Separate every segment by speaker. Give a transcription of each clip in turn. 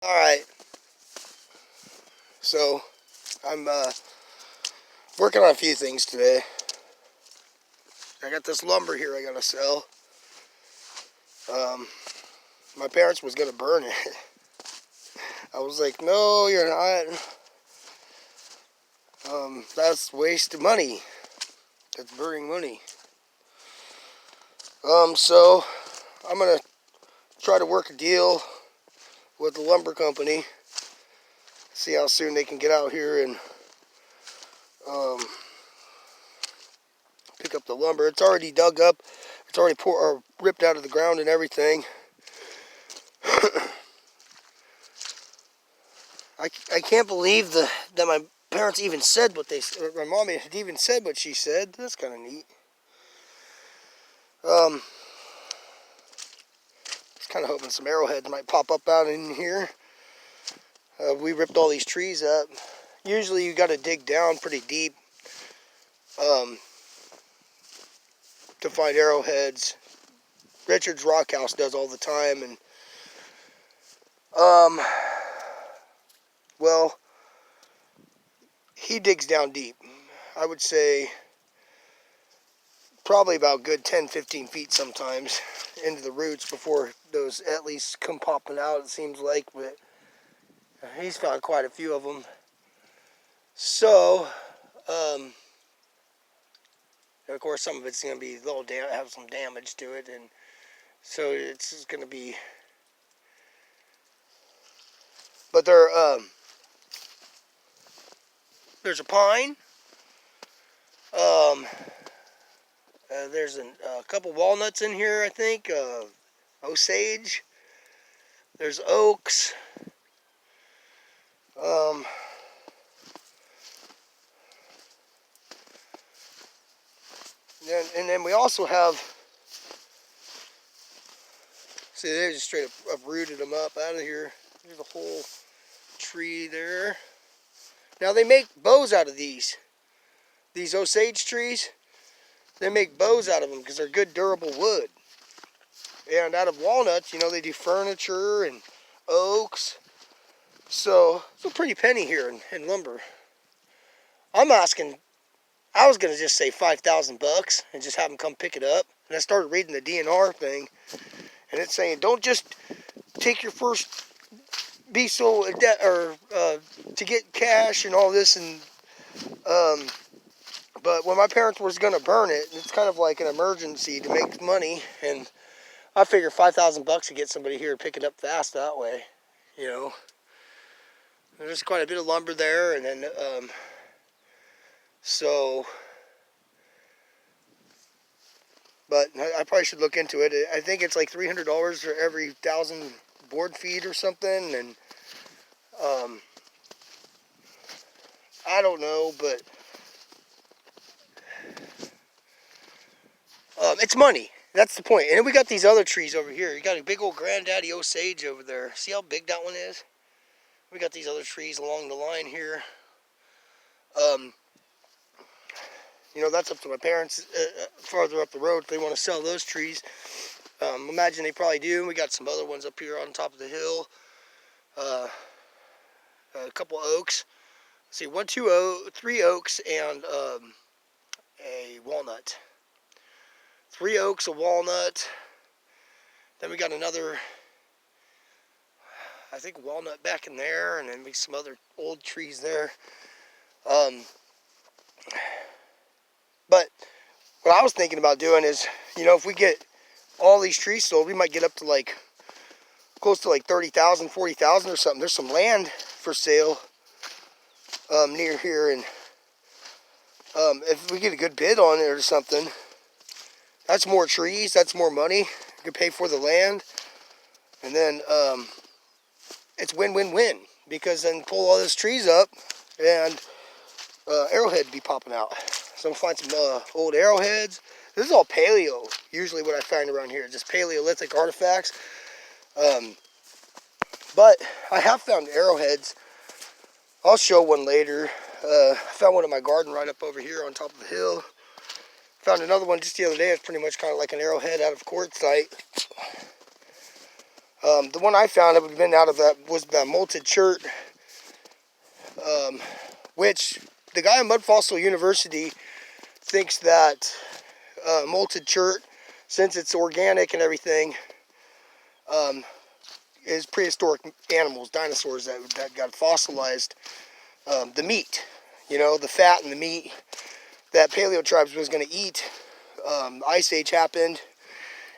Speaker 1: Alright, so I'm working on a few things today. I got this lumber here I gotta sell. My parents was gonna burn it. I was like, no, you're not. That's waste of money. That's burning money. So I'm gonna try to work a deal with the lumber company. See how soon they can get out here and pick up the lumber. It's already dug up. It's already ripped out of the ground and everything. I can't believe that my parents even said what they said. My mommy had even said what she said. That's kind of neat. Just kind of hoping some arrowheads might pop up out in here. We ripped all these trees up. Usually you got to dig down pretty deep to find arrowheads. Richard's Rock House does all the time, and well, he digs down deep. I would say probably about good 10-15 feet sometimes into the roots before those at least come popping out, it seems like. But he's found quite a few of them. So of course some of it's going to be have some damage to it, and so it's going to be, but there's a pine. There's a couple walnuts in here, I think. Osage. There's oaks. And then we also have, see, they just straight up uprooted them up out of here. There's a whole tree there. Now they make bows out of these Osage trees. They make bows out of them because they're good durable wood. And out of walnuts, you know, they do furniture and oaks. So it's a pretty penny here in lumber. I'm asking, I was going to just say $5,000 and just have them come pick it up. And I started reading the DNR thing, and it's saying don't just take your first, be so or to get cash and all this. And but when my parents was going to burn it, it's kind of like an emergency to make money, and I figure $5,000 to get somebody here to pick it up fast that way, you know. There's quite a bit of lumber there, and then so, but I probably should look into it. I think it's like $300 for every 1,000 board feet or something, and I don't know, but it's money. That's the point. And then we got these other trees over here. You got a big old granddaddy Osage over there. See how big that one is? We got these other trees along the line here. You know, that's up to my parents farther up the road if they want to sell those trees. Imagine they probably do. We got some other ones up here on top of the hill. A couple oaks. Let's see, 3 oaks and a walnut. 3 oaks, a walnut. Then we got another, I think, walnut back in there, and then some other old trees there. But what I was thinking about doing is, you know, if we get all these trees sold, we might get up to like close to like 30,000, 40,000 or something. There's some land for sale near here, and if we get a good bid on it or something, that's more trees, that's more money. You can pay for the land, and then it's win-win-win, because then pull all those trees up and arrowhead be popping out. So I'm gonna find some old arrowheads. This is all paleo, usually what I find around here, just Paleolithic artifacts. But I have found arrowheads. I'll show one later. I found one in my garden right up over here on top of the hill. Found another one just the other day. It's pretty much kind of like an arrowhead out of quartzite. The one I found that would have been out of that was the molted chert, which the guy at Mud Fossil University thinks that molted chert, since it's organic and everything, is prehistoric animals, dinosaurs that got fossilized. The meat, the fat and the meat that paleo tribes was going to eat. Ice Age happened.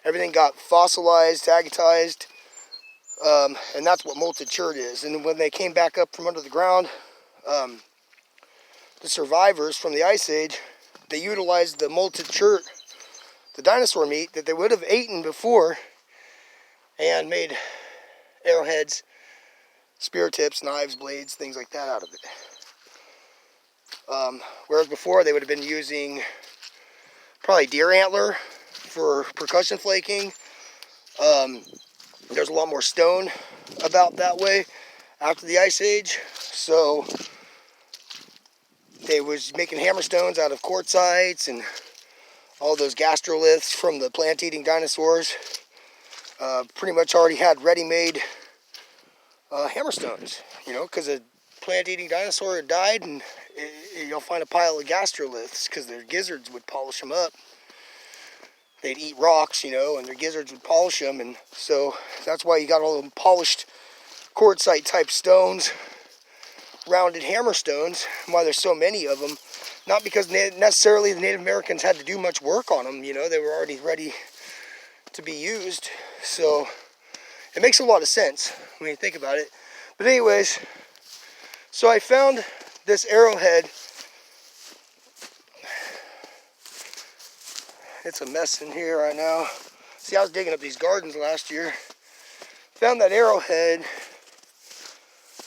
Speaker 1: Everything got fossilized, agatized, and that's what molted chert is. And when they came back up from under the ground, the survivors from the Ice Age, they utilized the molted chert, the dinosaur meat that they would have eaten before, and made arrowheads, spear tips, knives, blades, things like that out of it. Whereas before they would have been using probably deer antler for percussion flaking. There's a lot more stone about that way after the Ice Age, so they was making hammer stones out of quartzites and all those gastroliths from the plant-eating dinosaurs. Pretty much already had ready-made hammer stones, because a plant-eating dinosaur had died, and you'll find a pile of gastroliths because their gizzards would polish them up. They'd eat rocks, and their gizzards would polish them, and so that's why you got all them polished quartzite type stones, rounded hammer stones, and why there's so many of them. Not because necessarily the Native Americans had to do much work on them, they were already ready to be used. So it makes a lot of sense when you think about it. But anyways, so I found this arrowhead. It's a mess in here right now. See, I was digging up these gardens last year. Found that arrowhead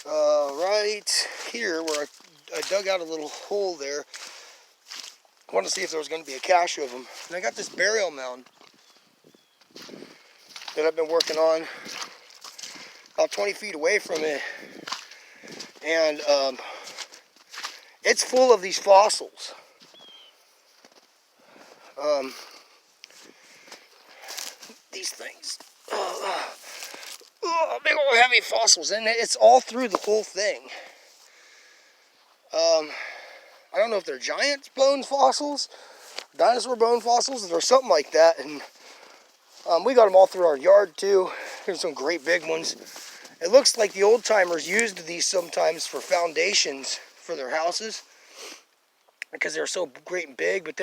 Speaker 1: right here where I dug out a little hole there. I wanted to see if there was going to be a cache of them. And I got this burial mound that I've been working on about 20 feet away from it. And it's full of these fossils. These things. Big old heavy fossils, and it's all through the whole thing. I don't know if they're giant bone fossils, dinosaur bone fossils, or something like that. And we got them all through our yard too. There's some great big ones. It looks like the old timers used these sometimes for foundations for their houses because they're so great and big. But